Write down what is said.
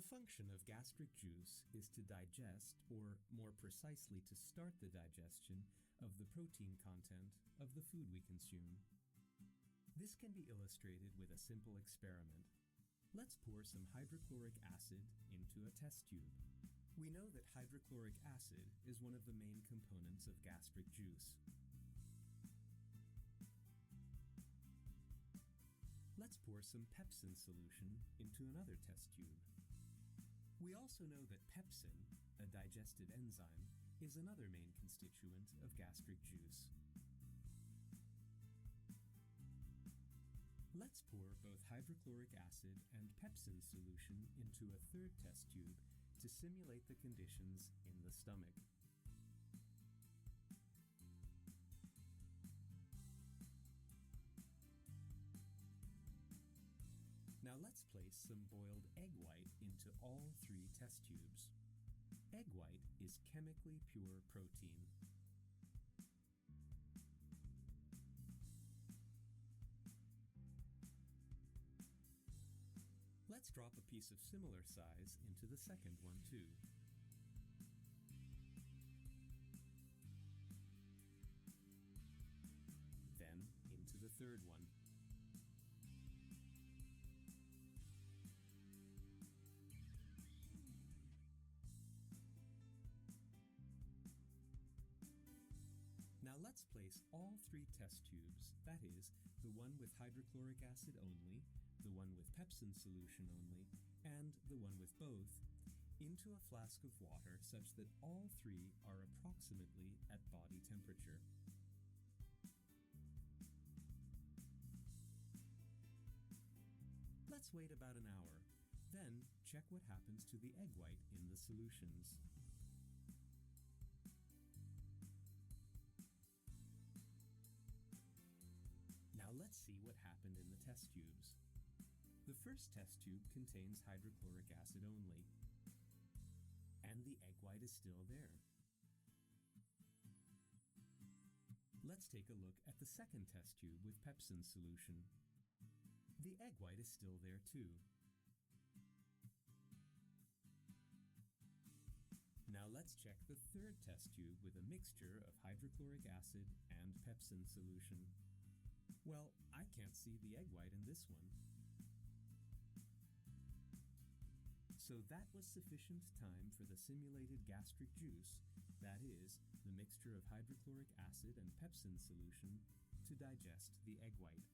function of gastric juice is to digest, or more precisely to start the digestion of the protein content of the food we consume. This can be illustrated with a simple experiment. Let's pour some hydrochloric acid into a test tube. We know that hydrochloric acid is one of the main components of gastric juice. Let's pour some pepsin solution into another test tube. We also know that pepsin, a digested enzyme, is another main constituent of gastric juice. Let's pour both hydrochloric acid and pepsin solution into a third test tube to simulate the conditions in the stomach. Now let's place some boiled egg white into all three test tubes. Egg white is chemically pure protein. Let's drop a piece of similar size into the second one too. Then into the third one. Now let's place all three test tubes, that is, the one with hydrochloric acid only, the one with pepsin solution only, and the one with both, into a flask of water such that all three are approximately at body temperature. Let's wait about an hour, then check what happens to the egg white in the solutions. Now let's see what happened in the test tubes. The first test tube contains hydrochloric acid only, and the egg white is still there. Let's take a look at the second test tube with pepsin solution. The egg white is still there too. Now let's check the third test tube with a mixture of hydrochloric acid and pepsin solution. Well, I can't see the egg white in this one. So that was sufficient time for the simulated gastric juice, that is, the mixture of hydrochloric acid and pepsin solution, to digest the egg white.